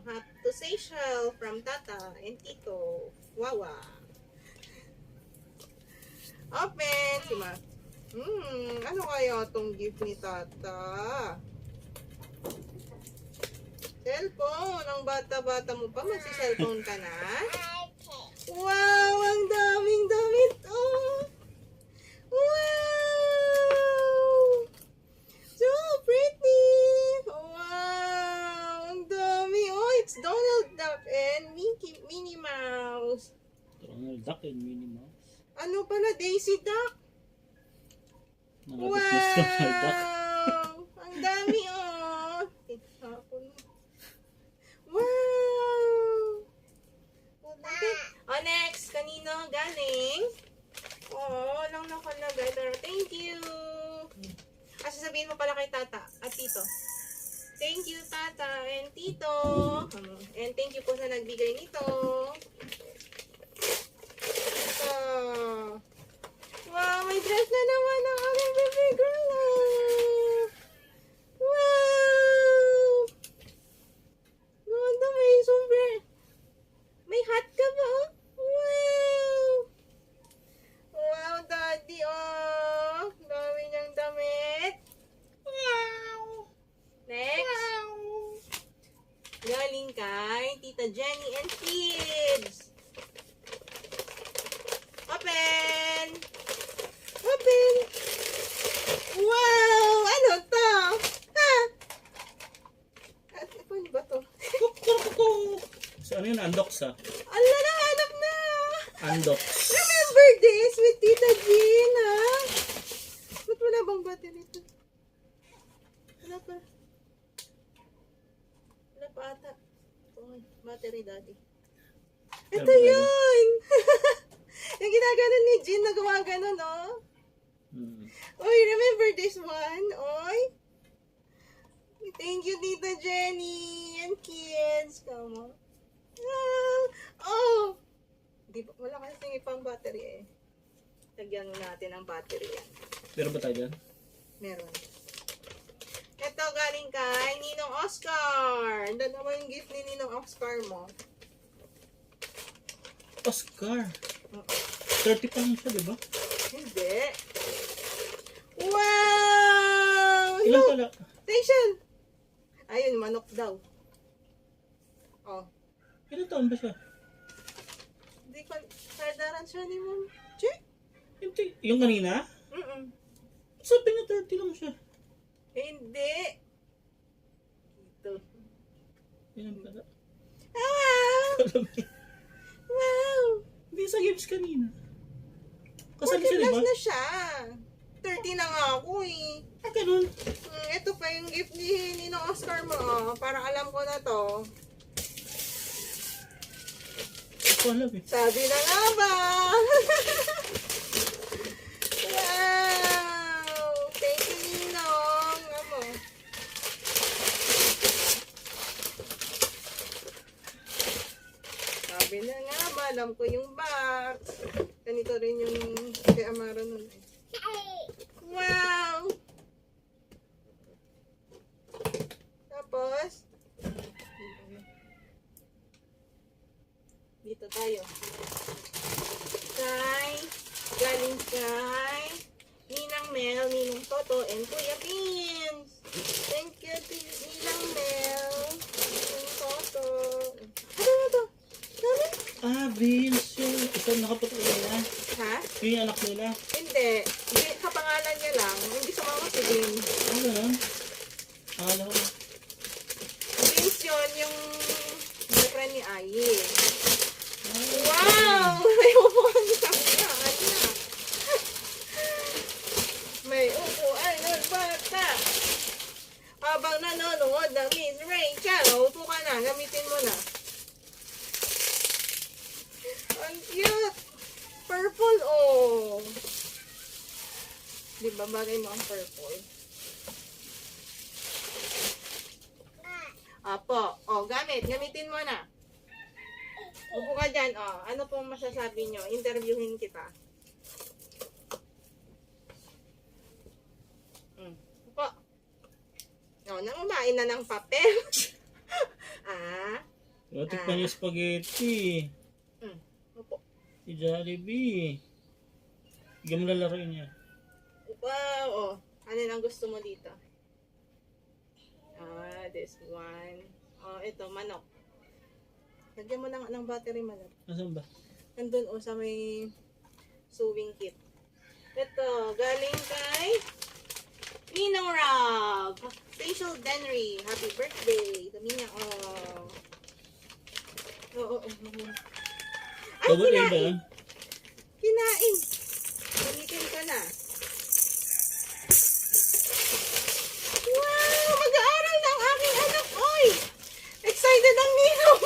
Have to say shell from Tata and Tito. Wawa. Open! Si Ma. Ano kaya tong gift ni Tata? Cellphone. Ang bata-bata mo pa, magsi-cellphone ka na? Wow! Ang daming damit! Oh! Wow! So pretty! Wow! Ang dami! Oh, it's Donald Duck and Minnie Mouse. Donald Duck and Minnie Mouse. Ano pala? Daisy Duck? Nangabit na si Donald Duck. Wow! Ang dami oh! Wow! Oh, next! Kanino galing? Oo, lang nakalagay. Pero thank you! Sasabihin mo pala kay Tata at Tito. Thank you, Tata and Tito! And thank you po sa nagbigay nito. Ito. Wow, may dress na naman ang aming baby girl. Wow! Ganda, may sombrero. May hat ka ba? Wow! Wow, Daddy, oh! Dami niyang damit. Wow! Next. Galing kay Tita Jenny and Kids. Open! Open! Wow! Ano to? Ha? Ano ba to? So ano yun? Undox ah. Ala, nahanap na! Undox. Remember this with Tita Jean, ha? Ba't wala bang battery ito? Wala pa. Wala pa ata. Oh, battery, Daddy. Ito yun! Yung ginaganon ni Jean na gumagano, no? Oy, remember this one? Oy? Thank you, Tita Jenny and kids. Come on. Oh! Di ba, wala kasi pang battery eh. Lagyan natin ang battery yan. Meron ba tayo dyan? Meron. Ito galing kay Ninong Oscar. Dalawa yung gift ni Ninong Oscar mo. Oscar. 30 pa lang siya, di ba? Hindi. Wow! Ilan Look! pala? Station! Ayun, manok daw. Oh. Ilan taon ba siya? Hindi ko, sardaran siya ni Mom. Che? Yung kanina? Sabi niya 30 lang siya. Hindi. Ito. Ilan pala? Wow! Wow! Hindi sa games kanina. Kasali siya, di ba? na siya. 30 na nga ako eh. Ah, ganun. Ito pa yung gift ni Ninong Oscar mo. Oh. Para alam ko na to. Hindi ko alam eh. Sabi na nga ba? Wow! Thank you, Ninong. Amo. Sabi na nga ba, alam ko yung box. Ganito rin yung kay Amara nun eh. Wow! Tapos, dito tayo. Galing kay Ninang Mel, Ninong Toto, and Kuya Pins. Thank you, Ninang Mel, Ninong Toto. Ano na to? Dami? Ah, Vince. Yung isang nakaputok nila. Ha? Yung anak nila. Hindi. Kapangalan niya lang. Hindi sumama si Vince. Ah, ganun. Akala ko. Vince yun, yung girlfriend ni Ayi. Wow! May upuan sa kanya. May upuan ng bata. Habang nanonood ng Miss Rachel, upo ka na. Gamitin mo na. Ang cute! Purple, oh! Di ba bagay mo ang purple? Apo. O, gamitin mo na. Upo ka dyan, o. Ano pong masasabi nyo? Interviewin kita. Upo. O, nang umain na ng papel. Ah? O, tikman niyo spaghetti. Opo. Si Jollibee. Bigyan mo lalaroin niya. Wow, oh. Ano ang gusto mo dito? This one. Oh, ito, manok. Lagyan mo ng battery manok. Nasaan ba? Nandun, sa may sewing kit. Ito, galing kay Ninong Rob. Facial Denry. Happy birthday. Dami niya, Oo. Ay, Double A ba kinain. yan? Kinain. Gamitin ko na. Wow! Mag-aaral na ang aking anak. Oy! Excited ang ninong.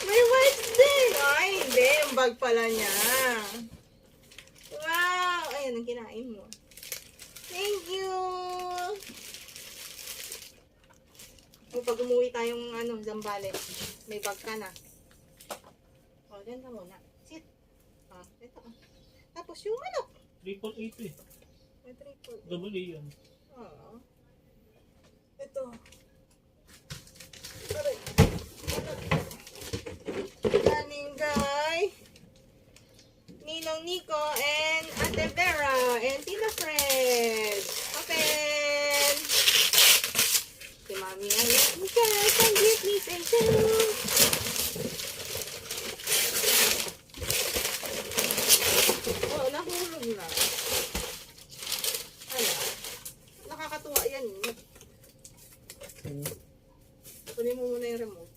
May Wednesday. Ay, hindi. Yung bag pala niya. Wow! Ayan, ang kinain mo. Thank you! Pag umuwi tayong Zambales, may bag ka na. O, dyan ka muna. Sit. Ito. Tapos yung manok. 888 eh. May triple. Double A yan. Ito. Aray. Galing kay Ninong Nico and Ate Vera and Tita Fred. Open! Si Mami ang yes, and give me too. Oh, nahulog na. Ala. Nakakatuwa yan eh. Kunin mo muna yung remote.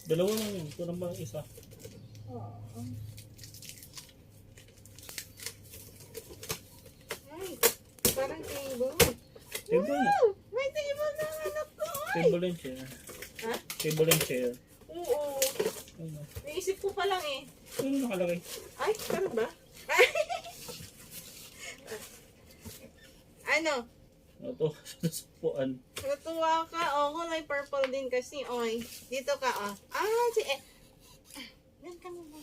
Dalawa lang yun. Ito naman ang isa. Ay, parang table. Table na. Wow! May table na ang anak ko. Ay! Table and chair. Ha? Table and chair. Oo. Ano? Naisip ko pa lang eh. Ano nakalagay? Ay, ano ba? Ano? Ito. Supuan. Natuwa ka. Kulay purple din kasi. Oy, dito ka, yan ka muna.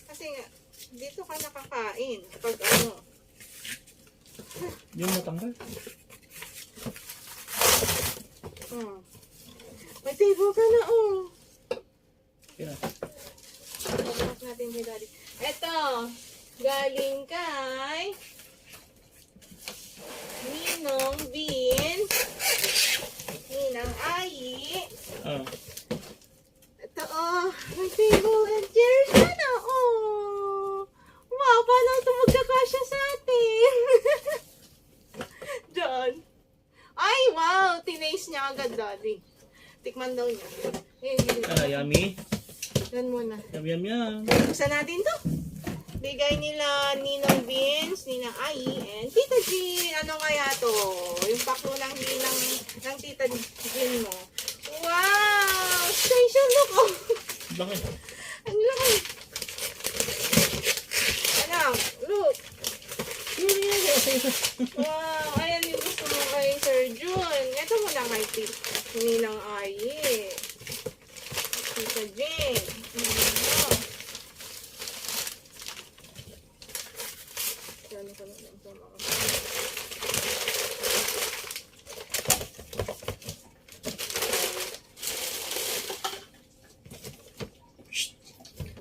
Kasi nga, dito ka nakakain. Pag Yung matanggal. May table ka na, Kaya. Pagkakas natin kay Daddy. Eto, galing kay Ninong Bin, Ninang Ayi. Ito, may table and chairs ka na, Wow, paano ito magkakasya sa atin? John. Ay, wow, tinaste niya agad, Daddy. Tikman daw niya. Yummy. Yan muna. Yum. Buksan natin to. Bigay nila Ninong Beans, Ninang Ai, and Tita Jean. Ano kaya to? Yung paklo ng Tita Jean mo. Wow! Special look, Bakit? Ang laki. Anak, look. Wow, ayan yung gusto mo kay Sir Jun. Ito mo lang kay Ninang Ai. Tita Jean.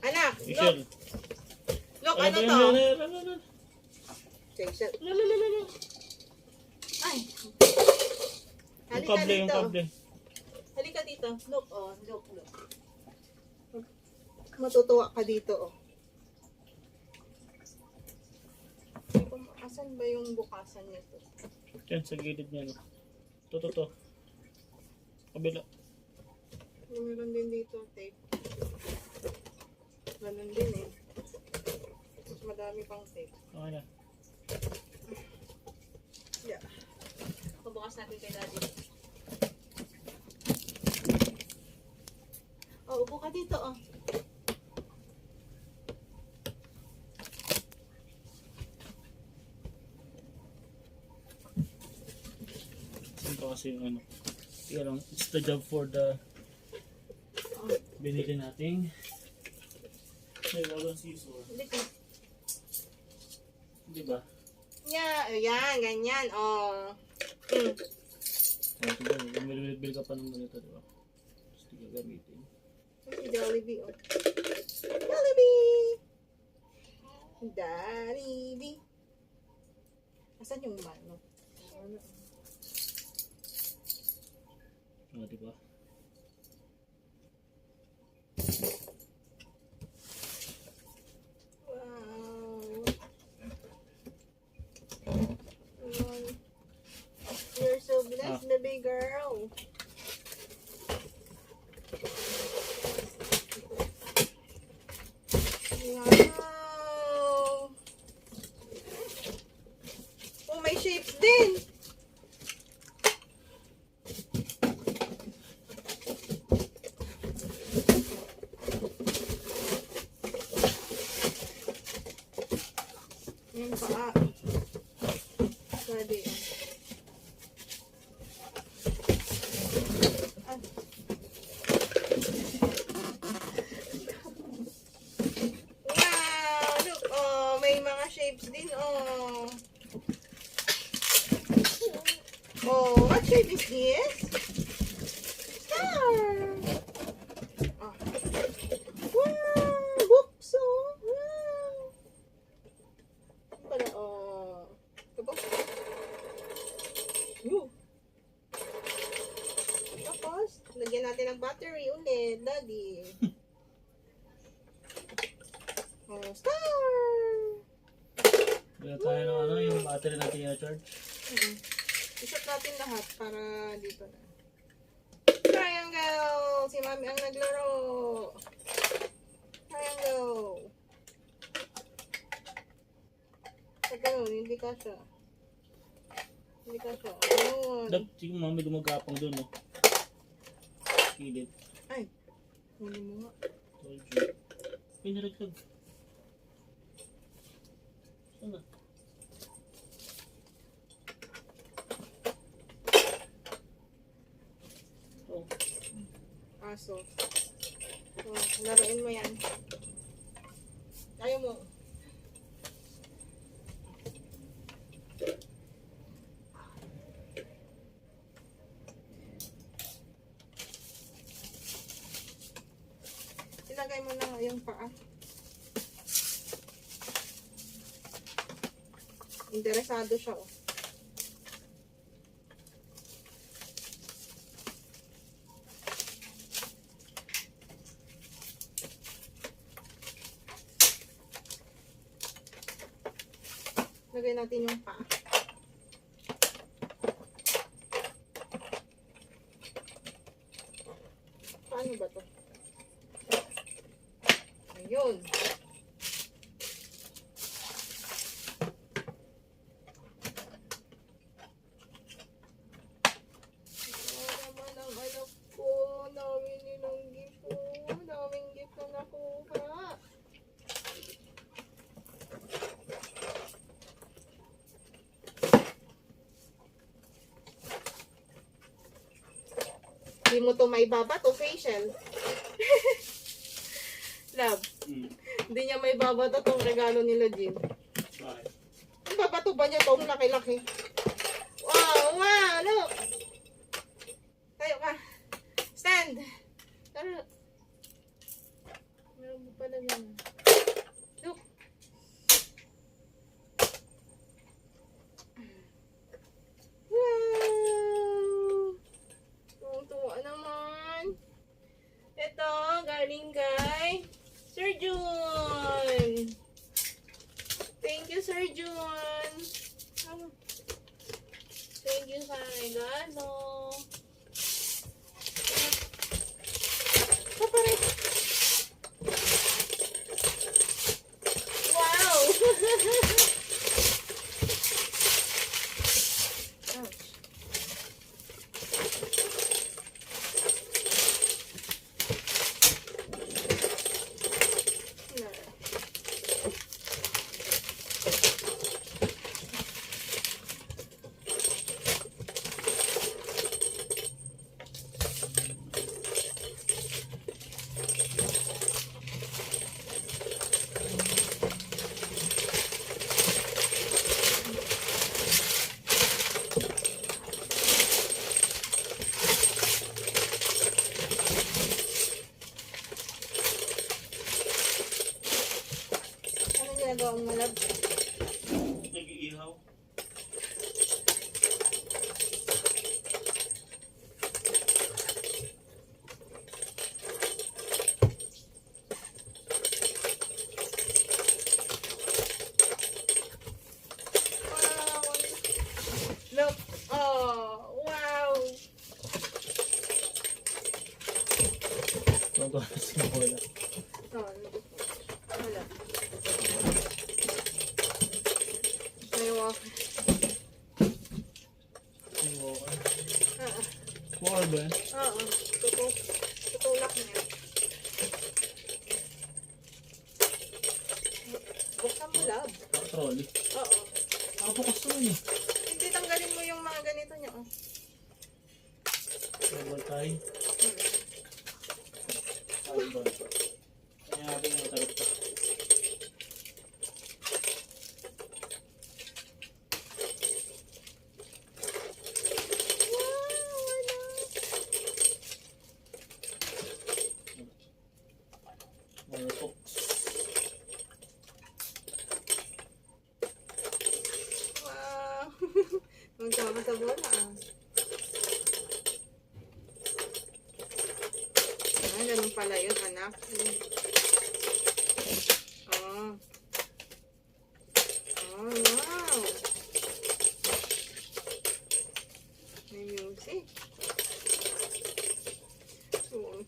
Anak, look. Look, ano to? Jason. Ay. Yung kable. Halika dito. Look, look. Matutuwa ka dito, Asan ba yung bukasan nito? Yan, sa gilid niya. To. Kabila. Meron din dito, tape. Ganun din eh. Mas madami pang tape. Okay na. Yeah. Pabukas natin kay Daddy. Upo ka dito, Ito kasi yung Kaya lang, it's the job for the binili nating may walang scissor. Halika. Di ba? niya. Ayan, ganyan. Oh. Mm. Bumili ka pa ng ganito, di ba? Tapos di ka gamitin. Si Jollibee, oh. Jollibee! Jollibee. Asan yung manok? Ano? Ah, di ba? Wow. Wow. You're so blessed, baby girl. Wow. Oh, may shapes din. Yung paa. Pwede. Ah. Wow! Look, oh, may mga shapes din, oh. Oh, what shape is this? Star! Oh. Wow! Books, oh. Wow! Pala, oh. Ito ba? Yoo. Tapos, lagyan natin ng battery ulit, daddy. Oh, star! Kaya tayo ng ano, yung battery natin i-charge. Isot natin lahat para dito na. Triangle! Si mami ang naglaro. Triangle. Sa ganun, hindi ka siya. Hindi ka siya. Ganun. Sige mami, gumagapang dun, no? Kilid. Ay. Huli mo nga. Told you. Pinaraglag. Saan na? Oh. Aso. Oh, laruin mo yan. Ayaw mo. Ilagay mo na yung paa. Interesado siya, oh. Lagay natin yung paa. Paano ba to? Ayun. Naman ang anak ko. Dami nilang gift ko. Daming gift na nakuha. Hindi mo to may baba to facial. Love. Hindi niya may baba to tong regalo nila Jin. Bakit? Ang babato ba niya tong laki-laki? Wow, wow, look. Tayo ka. Stand. Tara. Meron mo pala naman. Look. Wow. Tuwa naman. Ito, galing kay Sir Jun. Thank you, Sir Jun. Thank you sa regalo. Wow! Ouch. baon mo, love. Nag-iihaw. Wow. Look. Oh, wow. Ito na si Bola. Oh, look. Wala. May wafer. Walker ba yan? Oo. Tutulak niya. Buksan mo, love. Trolley. Oo. Nakapokus naman eh. Hindi, tanggalin mo yung mga ganito niya. Oh. Double tie. Hmm. Ayun ba? Kaya natin yung tarot pa. Mga hooks. Wow. Magkama sa bola. Ganun pala yun, anak. Oh. Oh, wow. May music. Oo.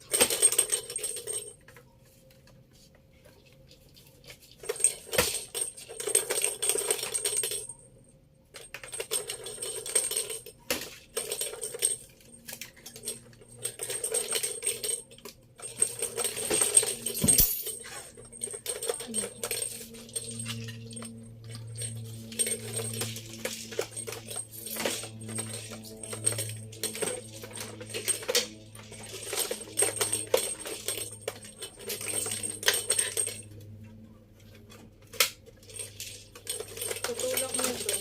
Tutulak mo ito.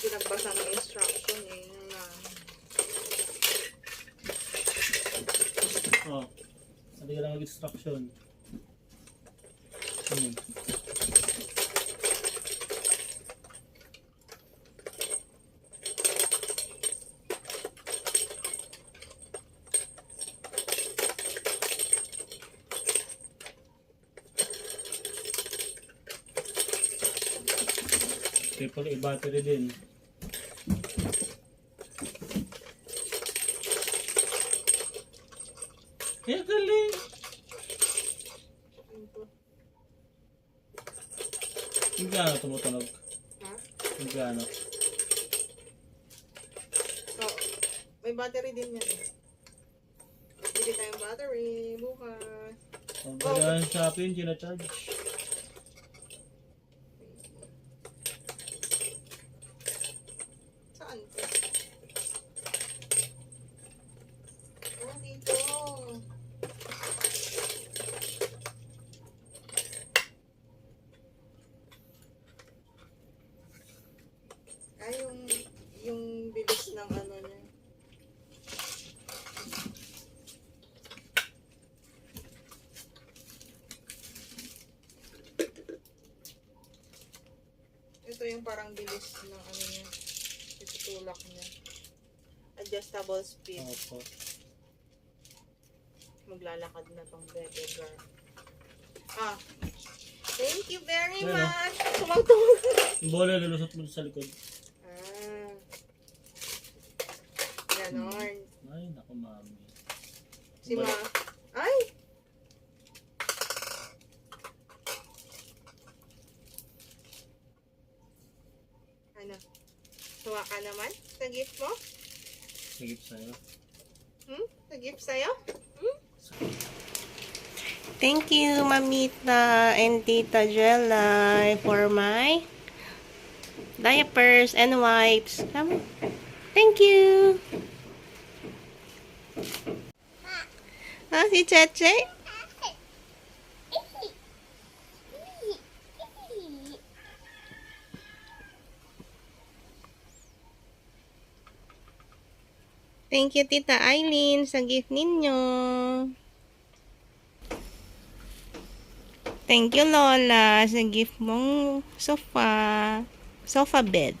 Pinagbasa ng instruction eh. Yung na... Oh. Hindi ka lang mag-instruction. Triple A battery din. Eh, galing! Ano to? Yung gaano tumutunog? Ha? Yung gaano? Oh, may battery din yan. Bili tayong battery bukas. Ang gala ng Shopee yung ginacharge. Saan to? Oh, dito. Ay, yung bilis ng ano niya. Ito yung parang bilis ng ano niya. Itutulak niya. Adjustable speed. Opo. Maglalakad na tong baby girl. Ah. Thank you very Pero, much. Tumang-tumang. yung bola lulusot mo sa likod. Ah. Ganon. Ay, naku mami. Si Ma. Ay! Ano? Tuwa ka naman sa gift mo? Sigip sa'yo. Sa gift sa'yo? Thank you, Mamita and Tita Jelly, for my diapers and wipes. Come on. Thank you. Ah, si Cheche? Thank you, Tita Eileen, sa gift ninyo. Thank you, Lola, sa gift mong sofa bed.